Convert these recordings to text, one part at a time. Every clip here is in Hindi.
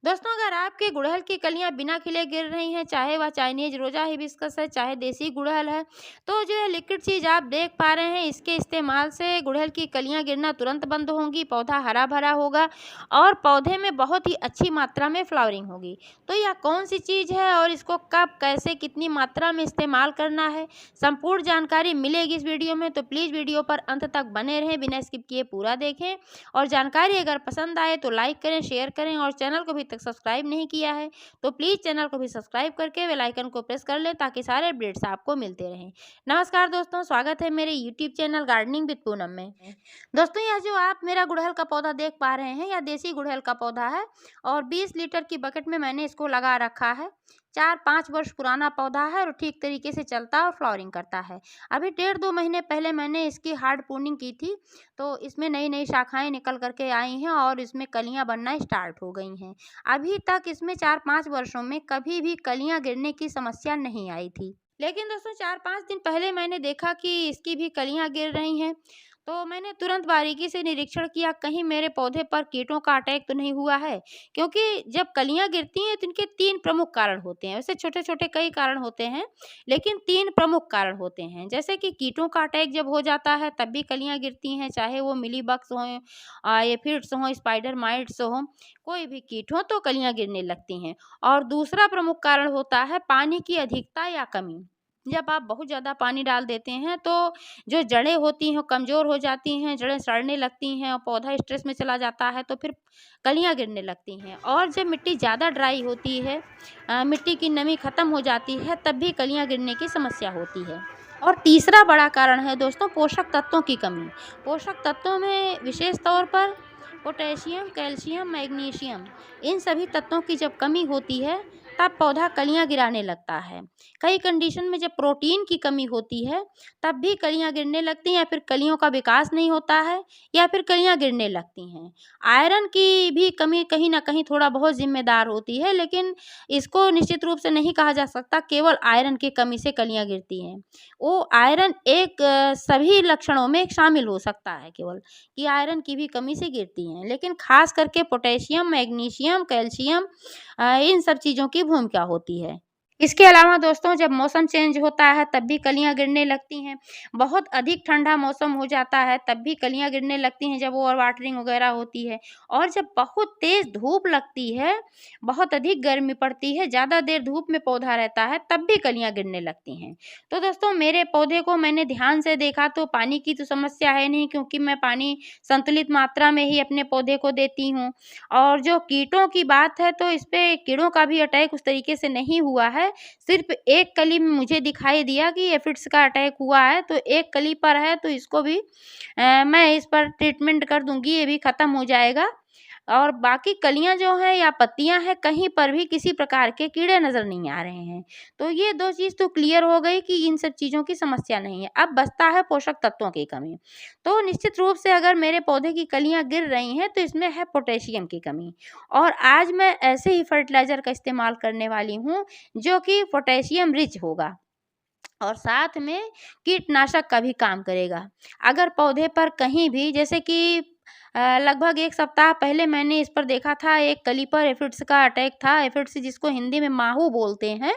दोस्तों, अगर आपके गुड़हल की कलियां बिना खिले गिर रही हैं, चाहे वह चाइनीज रोजा हिबिस्कस है, चाहे देसी गुड़हल है, तो जो है लिक्विड चीज आप देख पा रहे हैं, इसके इस्तेमाल से गुड़हल की कलियां गिरना तुरंत बंद होंगी, पौधा हरा भरा होगा और पौधे में बहुत ही अच्छी मात्रा में फ्लावरिंग होगी। तो यह कौन सी चीज है और इसको कब, कैसे, कितनी मात्रा में इस्तेमाल करना है, संपूर्ण जानकारी मिलेगी इस वीडियो में। तो प्लीज वीडियो पर अंत तक बने रहें, बिना स्किप किए पूरा देखें। और जानकारी अगर पसंद आए तो लाइक करें, शेयर करें और चैनल को भी तक सब्सक्राइब नहीं किया है तो प्लीज़ चैनल को भी सब्सक्राइब करके बेल आइकन को प्रेस कर लें ताकि सारे अपडेट्स आपको मिलते रहें। नमस्कार दोस्तों, स्वागत है मेरे YouTube channel gardening with Poonam में। दोस्तों, यह जो आप मेरा गुड़हल का पौधा देख पा रहे हैं, यह देसी गुड़हल का पौधा है और 20 लीटर की बकेट में मैंने इसको लगा रखा है। 4-5 वर्ष पुराना पौधा है और ठीक तरीके से चलता और फ्लावरिंग करता है। अभी 1.5-2 महीने पहले मैंने इसकी हार्ड प्रूनिंग की थी, तो इसमें नई नई शाखाएं निकल करके आई हैं और इसमें कलियां बनना स्टार्ट हो गई हैं। अभी तक इसमें 4-5 वर्षों में कभी भी कलियां गिरने की समस्या नहीं आई थी। लेकिन दोस्तों, 4-5 दिन पहले मैंने देखा कि इसकी भी कलियां गिर रही हैं, तो मैंने तुरंत बारीकी से निरीक्षण किया, कहीं मेरे पौधे पर कीटों का अटैक तो नहीं हुआ है। क्योंकि जब कलियां गिरती हैं तो इनके 3 प्रमुख कारण होते हैं। वैसे छोटे-छोटे कई कारण होते हैं, लेकिन 3 प्रमुख कारण होते हैं। जैसे कि कीटों का अटैक जब हो जाता है तब भी कलियां गिरती हैं, चाहे वो मिलीबग्स हों, एफिड्स हों, स्पाइडर माइट्स हों, कोई भी कीट हो तो कलियां गिरने लगती हैं। और दूसरा प्रमुख कारण होता है पानी की अधिकता या कमी। जब आप बहुत ज़्यादा पानी डाल देते हैं तो जो जड़ें होती हैं कमज़ोर हो जाती हैं, जड़ें सड़ने लगती हैं और पौधा स्ट्रेस में चला जाता है, तो फिर कलियां गिरने लगती हैं। और जब मिट्टी ज़्यादा ड्राई होती है, मिट्टी की नमी ख़त्म हो जाती है, तब भी कलियां गिरने की समस्या होती है। और तीसरा बड़ा कारण है दोस्तों, पोषक तत्वों की कमी। पोषक तत्वों में विशेष तौर पर पोटेशियम, कैल्शियम, मैग्नीशियम, इन सभी तत्वों की जब कमी होती है तब पौधा कलियां गिराने लगता है। कई कंडीशन में जब प्रोटीन की कमी होती है तब भी कलियां गिरने लगती हैं, या फिर कलियों का विकास नहीं होता है, या फिर कलियां गिरने लगती हैं। आयरन की भी कमी कहीं ना कहीं थोड़ा बहुत जिम्मेदार होती है, लेकिन इसको निश्चित रूप से नहीं कहा जा सकता केवल आयरन की कमी से कलियां गिरती हैं। वो आयरन एक सभी लक्षणों में शामिल हो सकता है केवल, कि आयरन की भी कमी से गिरती हैं, लेकिन खास करके पोटेशियम, मैग्नीशियम, कैल्शियम, इन सब चीज़ों की भूमिका होती है। इसके अलावा दोस्तों, जब मौसम चेंज होता है तब भी कलियां गिरने लगती हैं। बहुत अधिक ठंडा मौसम हो जाता है तब भी कलियां गिरने लगती हैं, जब ओवर वाटरिंग वगैरह होती है। और जब बहुत तेज़ धूप लगती है, बहुत अधिक गर्मी पड़ती है, ज़्यादा देर धूप में पौधा रहता है, तब भी कलियां गिरने लगती हैं। तो दोस्तों, मेरे पौधे को मैंने ध्यान से देखा तो पानी की तो समस्या है नहीं, क्योंकि मैं पानी संतुलित मात्रा में ही अपने पौधे को देती हूँ। और जो कीटों की बात है तो इस पे कीड़ों का भी अटैक उस तरीके से नहीं हुआ है। सिर्फ एक कली में मुझे दिखाई दिया कि एफिड्स का अटैक हुआ है, तो एक कली पर है, तो इसको भी मैं इस पर ट्रीटमेंट कर दूंगी, ये भी खत्म हो जाएगा। और बाकी कलियां जो हैं या पत्तियां हैं, कहीं पर भी किसी प्रकार के कीड़े नजर नहीं आ रहे हैं। तो ये 2 चीज तो क्लियर हो गई कि इन सब चीजों की समस्या नहीं है। अब बचता है पोषक तत्वों की कमी। तो निश्चित रूप से अगर मेरे पौधे की कलियां गिर रही हैं तो इसमें है पोटेशियम की कमी। और आज मैं ऐसे ही फर्टिलाइजर का इस्तेमाल करने वाली हूँ जो कि पोटेशियम रिच होगा और साथ में कीटनाशक का भी काम करेगा। अगर पौधे पर कहीं भी, जैसे कि लगभग 1 सप्ताह पहले मैंने इस पर देखा था, एक कली पर एफिड्स का अटैक था। एफिड्स जिसको हिंदी में माहू बोलते हैं,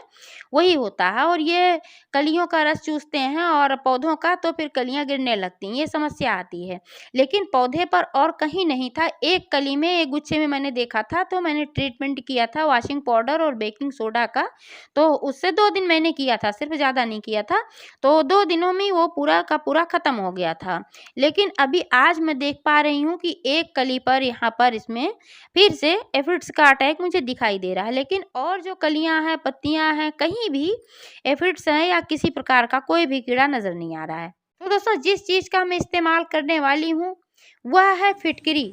वही होता है और ये कलियों का रस चूसते हैं और पौधों का, तो फिर कलियां गिरने लगती हैं, ये समस्या आती है। लेकिन पौधे पर और कहीं नहीं था, एक कली में, एक गुच्छे में मैंने देखा था, तो मैंने ट्रीटमेंट किया था वॉशिंग पाउडर और बेकिंग सोडा का। तो उससे 2 दिन मैंने किया था, सिर्फ ज़्यादा नहीं किया था। तो 2 दिनों में वो पूरा का पूरा खत्म हो गया था। लेकिन अभी आज मैं देख पा रही हूँ कि एक कली पर, यहाँ पर इसमें फिर से एफिड्स का अटैक मुझे दिखाई दे रहा है। लेकिन और जो कलियां हैं, पत्तियां हैं, कहीं भी एफिड्स हैं या किसी प्रकार का कोई भी कीड़ा नजर नहीं आ रहा है। तो दोस्तों, जिस चीज का मैं इस्तेमाल करने वाली हूँ वह है फिटकरी।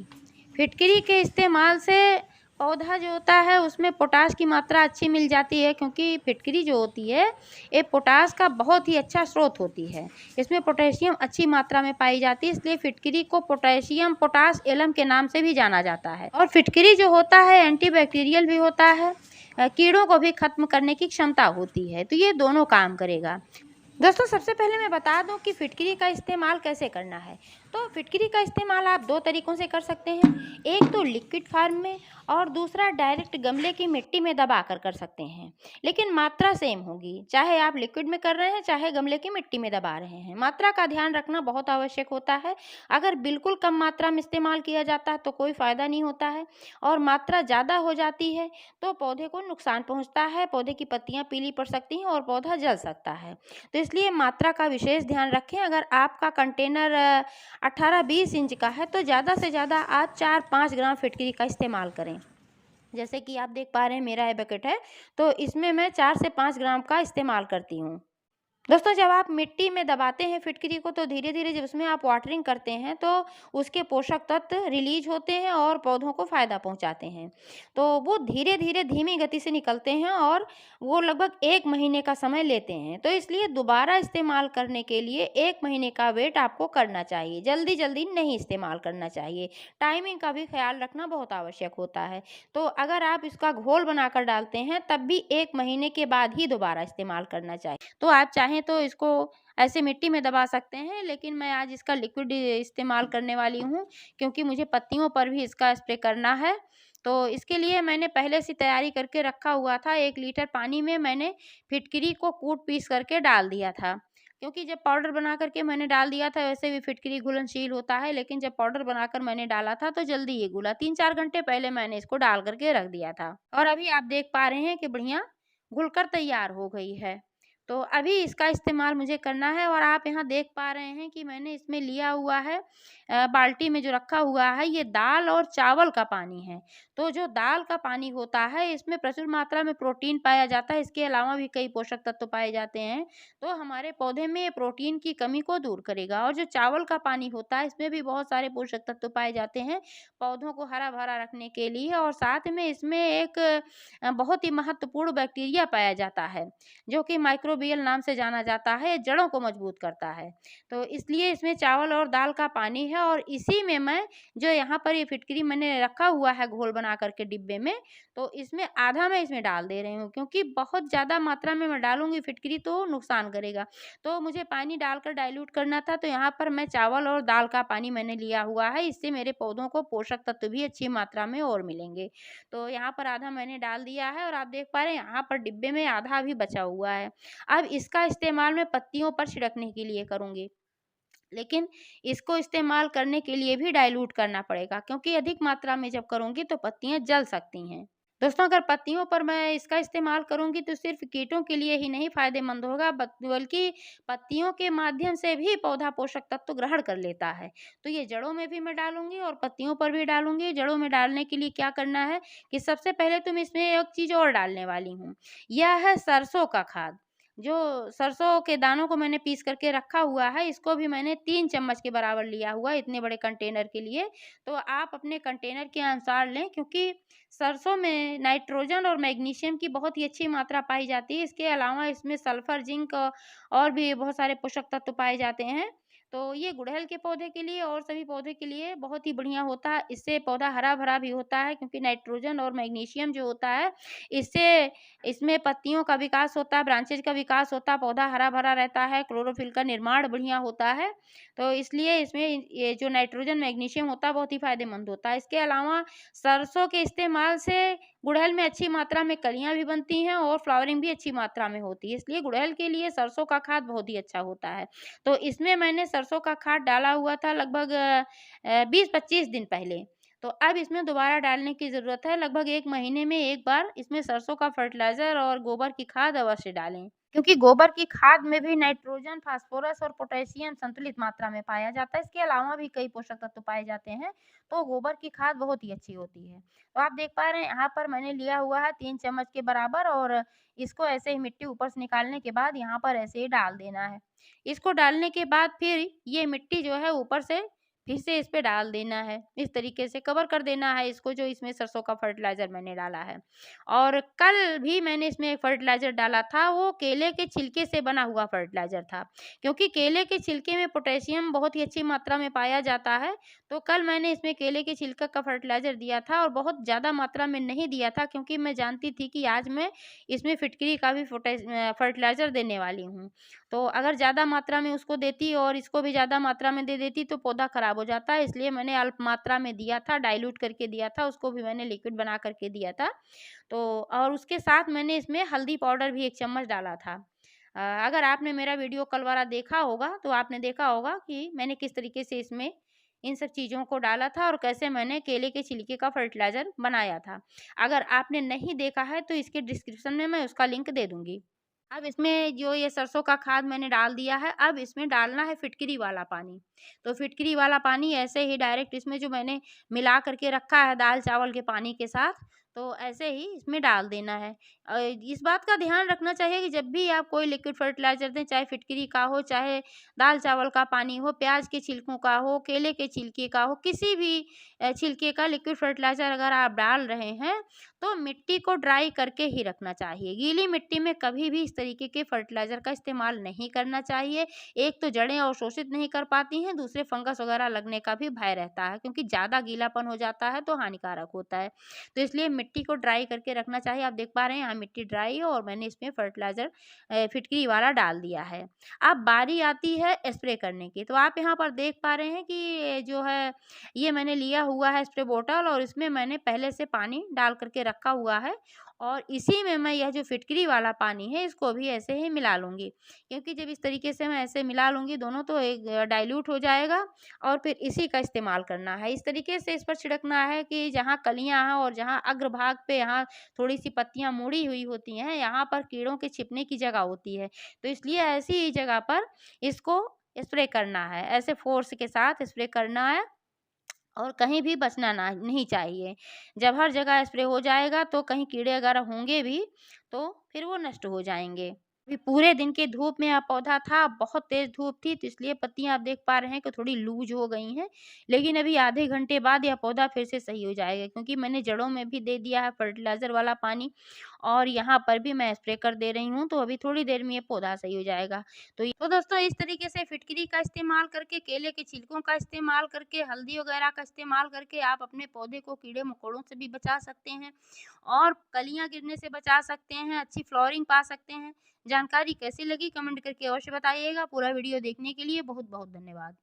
फिटकरी के इस्तेमाल से पौधा जो होता है उसमें पोटाश की मात्रा अच्छी मिल जाती है, क्योंकि फिटकरी जो होती है ये पोटाश का बहुत ही अच्छा स्रोत होती है। इसमें पोटेशियम अच्छी मात्रा में पाई जाती है, इसलिए फिटकरी को पोटेशियम पोटाश एलम के नाम से भी जाना जाता है। और फिटकरी जो होता है एंटीबैक्टीरियल भी होता है, कीड़ों को भी खत्म करने की क्षमता होती है, तो ये दोनों काम करेगा। दोस्तों, सबसे पहले मैं बता दूं कि फिटकरी का इस्तेमाल कैसे करना है। तो फिटकरी का इस्तेमाल आप 2 तरीकों से कर सकते हैं। एक तो लिक्विड फॉर्म में और दूसरा डायरेक्ट गमले की मिट्टी में दबाकर कर सकते हैं। लेकिन मात्रा सेम होगी, चाहे आप लिक्विड में कर रहे हैं, चाहे गमले की मिट्टी में दबा रहे हैं। मात्रा का ध्यान रखना बहुत आवश्यक होता है। अगर बिल्कुल कम मात्रा में इस्तेमाल किया जाता है तो कोई फ़ायदा नहीं होता है, और मात्रा ज़्यादा हो जाती है तो पौधे को नुकसान पहुँचता है, पौधे की पत्तियाँ पीली पड़ सकती हैं और पौधा जल सकता है। तो इसलिए मात्रा का विशेष ध्यान रखें। अगर आपका कंटेनर 18-20 इंच का है तो ज़्यादा से ज़्यादा आप 4-5 ग्राम फिटकरी का इस्तेमाल करें। जैसे कि आप देख पा रहे हैं मेरा ये बकेट है, तो इसमें मैं 4 से 5 ग्राम का इस्तेमाल करती हूँ। दोस्तों, जब आप मिट्टी में दबाते हैं फिटकरी को तो धीरे-धीरे जब उसमें आप वाटरिंग करते हैं तो उसके पोषक तत्व रिलीज होते हैं और पौधों को फ़ायदा पहुंचाते हैं। तो वो धीरे-धीरे धीमी गति से निकलते हैं और वो लगभग 1 महीने का समय लेते हैं। तो इसलिए दोबारा इस्तेमाल करने के लिए 1 महीने का वेट आपको करना चाहिए। जल्दी-जल्दी नहीं इस्तेमाल करना चाहिए। टाइमिंग का भी ख़्याल रखना बहुत आवश्यक होता है। तो अगर आप इसका घोल बनाकर डालते हैं तब भी 1 महीने के बाद ही दोबारा इस्तेमाल करना चाहिए। तो आप चाहें तो इसको ऐसे मिट्टी में दबा सकते हैं, लेकिन मैं आज इसका लिक्विड इस्तेमाल करने वाली हूँ क्योंकि मुझे पत्तियों पर भी इसका स्प्रे करना है। तो इसके लिए मैंने पहले से तैयारी करके रखा हुआ था। 1 लीटर पानी में मैंने फिटकरी को कूट-पीस करके डाल दिया था। क्योंकि जब पाउडर बना कर के मैंने डाल दिया था, वैसे भी फिटकरी घुलनशील होता है, लेकिन जब पाउडर बनाकर मैंने डाला था तो जल्दी ये घुला। 3-4 घंटे पहले मैंने इसको डाल कर के रख दिया था और अभी आप देख पा रहे हैं कि बढ़िया घुलकर तैयार हो गई है। तो अभी इसका इस्तेमाल मुझे करना है और आप यहाँ देख पा रहे हैं कि मैंने इसमें लिया हुआ है बाल्टी में जो रखा हुआ है ये दाल और चावल का पानी है। तो जो दाल का पानी होता है इसमें प्रचुर मात्रा में प्रोटीन पाया जाता है, इसके अलावा भी कई पोषक तत्व पाए जाते हैं। तो हमारे पौधे में प्रोटीन की कमी को दूर करेगा। और जो चावल का पानी होता है इसमें भी बहुत सारे पोषक तत्व पाए जाते हैं पौधों को हरा भरा रखने के लिए, और साथ में इसमें एक बहुत ही महत्वपूर्ण बैक्टीरिया पाया जाता है जो कि माइक्रोबियल नाम से जाना जाता है, जड़ों को मजबूत करता है। तो इसलिए इसमें चावल और दाल का पानी है और इसी में मैं जो यहाँ पर ये फिटकरी मैंने रखा हुआ है घोल बना करके डिब्बे में, तो इसमें आधा मैं इसमें डाल दे रही हूँ क्योंकि बहुत ज़्यादा मात्रा में मैं डालूंगी फिटकरी तो नुकसान करेगा। तो मुझे पानी डालकर डाइल्यूट करना था, तो यहाँ पर मैं चावल और दाल का पानी मैंने लिया हुआ है, इससे मेरे पौधों को पोषक तत्व भी अच्छी मात्रा में और मिलेंगे। तो यहाँ पर आधा मैंने डाल दिया है और आप देख पा रहे हैं यहाँ पर डिब्बे में आधा भी बचा हुआ है। अब इसका इस्तेमाल मैं पत्तियों पर छिड़कने के लिए करूँगी। लेकिन इसको इस्तेमाल करने के लिए भी डाइल्यूट करना पड़ेगा क्योंकि अधिक मात्रा में जब करूँगी तो पत्तियाँ जल सकती हैं। दोस्तों, अगर पत्तियों पर मैं इसका इस्तेमाल करूँगी तो सिर्फ़ कीटों के लिए ही नहीं फ़ायदेमंद होगा बल्कि पत्तियों के माध्यम से भी पौधा पोषक तत्व ग्रहण कर लेता है। तो ये जड़ों में भी मैं डालूँगी और पत्तियों पर भी डालूँगी। जड़ों में डालने के लिए क्या करना है कि सबसे पहले तो मैं इसमें एक चीज़ और डालने वाली हूँ। यह है सरसों का खाद। जो सरसों के दानों को मैंने पीस करके रखा हुआ है, इसको भी मैंने 3 चम्मच के बराबर लिया हुआ है इतने बड़े कंटेनर के लिए। तो आप अपने कंटेनर के अनुसार लें क्योंकि सरसों में नाइट्रोजन और मैग्नीशियम की बहुत ही अच्छी मात्रा पाई जाती है। इसके अलावा इसमें सल्फर, जिंक और भी बहुत सारे पोषक तत्व पाए जाते हैं। तो ये गुड़हल के पौधे के लिए और सभी पौधे के लिए बहुत ही बढ़िया होता है। इससे पौधा हरा-भरा भी होता है क्योंकि नाइट्रोजन और मैग्नीशियम जो होता है, इससे इसमें पत्तियों का विकास होता है, ब्रांचेज़ का विकास होता है, पौधा हरा-भरा रहता है, क्लोरोफिल का निर्माण बढ़िया होता है। तो इसलिए इसमें ये जो नाइट्रोजन, मैग्नीशियम होता है बहुत ही फ़ायदेमंद होता है। इसके अलावा सरसों के इस्तेमाल से गुड़हल में अच्छी मात्रा में कलियाँ भी बनती हैं और फ्लावरिंग भी अच्छी मात्रा में होती है। इसलिए गुड़हल के लिए सरसों का खाद बहुत ही अच्छा होता है। तो इसमें मैंने सरसों का खाद डाला हुआ था लगभग 20-25 दिन पहले। तो अब इसमें दोबारा डालने की ज़रूरत है। लगभग 1 महीने में 1 बार इसमें सरसों का फर्टिलाइज़र और गोबर की खाद अवश्य डालें। क्योंकि गोबर की खाद में भी नाइट्रोजन, फास्फोरस और पोटेशियम संतुलित मात्रा में पाया जाता है। इसके अलावा भी कई पोषक तत्व पाए जाते हैं, तो गोबर की खाद बहुत ही अच्छी होती है। तो आप देख पा रहे हैं यहाँ पर मैंने लिया हुआ है 3 चम्मच के बराबर और इसको ऐसे ही मिट्टी ऊपर से निकालने के बाद यहाँ पर ऐसे ही डाल देना है। इसको डालने के बाद फिर ये मिट्टी जो है ऊपर से फिर से इस पे डाल देना है। इस तरीके से कवर कर देना है इसको, जो इसमें सरसों का फर्टिलाइज़र मैंने डाला है। और कल भी मैंने इसमें एक फर्टिलाइज़र डाला था, वो केले के छिलके से बना हुआ फर्टिलाइज़र था। क्योंकि केले के छिलके में पोटेशियम बहुत ही अच्छी मात्रा में पाया जाता है, तो कल मैंने इसमें केले के छिलका का फर्टिलाइज़र दिया था और बहुत ज़्यादा मात्रा में नहीं दिया था, क्योंकि मैं जानती थी कि आज मैं इसमें फिटकरी का भी फर्टिलाइज़र देने वाली हूँ। तो अगर ज़्यादा मात्रा में उसको देती और इसको भी ज़्यादा मात्रा में दे देती तो पौधा खराब हो जाता है, इसलिए मैंने अल्प मात्रा में दिया था, डाइल्यूट करके दिया था, उसको भी मैंने लिक्विड बना कर के दिया था। तो और उसके साथ मैंने इसमें हल्दी पाउडर भी 1 चम्मच डाला था। अगर आपने मेरा वीडियो कल वाला देखा होगा, तो आपने देखा होगा कि मैंने किस तरीके से इसमें इन सब चीज़ों को डाला था और कैसे मैंने केले के छिलके का फर्टिलाइज़र बनाया था। अगर आपने नहीं देखा है, तो इसके डिस्क्रिप्शन में मैं उसका लिंक दे दूँगी। अब इसमें जो ये सरसों का खाद मैंने डाल दिया है, अब इसमें डालना है फिटकरी वाला पानी। तो फिटकरी वाला पानी ऐसे ही डायरेक्ट इसमें जो मैंने मिला कर के रखा है दाल-चावल के पानी के साथ, तो ऐसे ही इसमें डाल देना है। इस बात का ध्यान रखना चाहिए कि जब भी आप कोई लिक्विड फर्टिलाइज़र दें, चाहे फिटकरी का हो, चाहे दाल-चावल का पानी हो, प्याज़ के छिलकों का हो, केले के छिलके का हो, किसी भी छिलके का लिक्विड फर्टिलाइज़र अगर आप डाल रहे हैं, तो मिट्टी को ड्राई करके ही रखना चाहिए। गीली मिट्टी में कभी भी इस तरीके के फर्टिलाइज़र का इस्तेमाल नहीं करना चाहिए। एक तो जड़ें अवशोषित नहीं कर पाती हैं, दूसरे फंगस वगैरह लगने का भी भय रहता है, क्योंकि ज़्यादा गीलापन हो जाता है तो हानिकारक होता है। तो इसलिए मिट्टी को ड्राई करके रखना चाहिए। आप देख पा रहे हैं यहाँ मिट्टी ड्राई है और मैंने इसमें फर्टिलाइज़र फिटकरी वाला डाल दिया है। अब बारी आती है स्प्रे करने की। तो आप यहाँ पर देख पा रहे हैं कि ये जो है, ये मैंने लिया हुआ है स्प्रे बॉटल और इसमें मैंने पहले से पानी डाल कर के रखा हुआ है और इसी में मैं यह जो फिटकरी वाला पानी है इसको भी ऐसे ही मिला लूँगी। क्योंकि जब इस तरीके से मैं ऐसे मिला लूँगी दोनों, तो एक डाइल्यूट हो जाएगा और फिर इसी का इस्तेमाल करना है। इस तरीके से इस पर छिड़कना है कि जहाँ कलियाँ हैं और जहाँ अग्रभाग पे यहाँ थोड़ी-सी पत्तियाँ मुड़ी हुई होती हैं, यहाँ पर कीड़ों के छिपने की जगह होती है। तो इसलिए ऐसी ही जगह पर इसको स्प्रे करना है। ऐसे फ़ोर्स के साथ स्प्रे करना है और कहीं भी बचना ना नहीं चाहिए। जब हर जगह स्प्रे हो जाएगा तो कहीं कीड़े वगैरह होंगे भी, तो फिर वो नष्ट हो जाएँगे। अभी पूरे दिन की धूप में यह पौधा था, बहुत तेज़ धूप थी, तो इसलिए पत्तियाँ आप देख पा रहे हैं कि थोड़ी लूज़ हो गई हैं। लेकिन अभी आधे घंटे बाद यह पौधा फिर से सही हो जाएगा, क्योंकि मैंने जड़ों में भी दे दिया है फर्टिलाइज़र वाला पानी और यहाँ पर भी मैं स्प्रे कर दे रही हूँ, तो अभी थोड़ी देर में ये पौधा सही हो जाएगा। तो दोस्तों, इस तरीके से फिटकरी का इस्तेमाल करके, केले के छिलकों का इस्तेमाल करके, हल्दी वगैरह का इस्तेमाल करके आप अपने पौधे को कीड़े-मकोड़ों से भी बचा सकते हैं और कलियाँ गिरने से बचा सकते हैं, अच्छी फ्लावरिंग पा सकते हैं। जानकारी कैसी लगी कमेंट करके अवश्य बताइएगा। पूरा वीडियो देखने के लिए बहुत-बहुत धन्यवाद।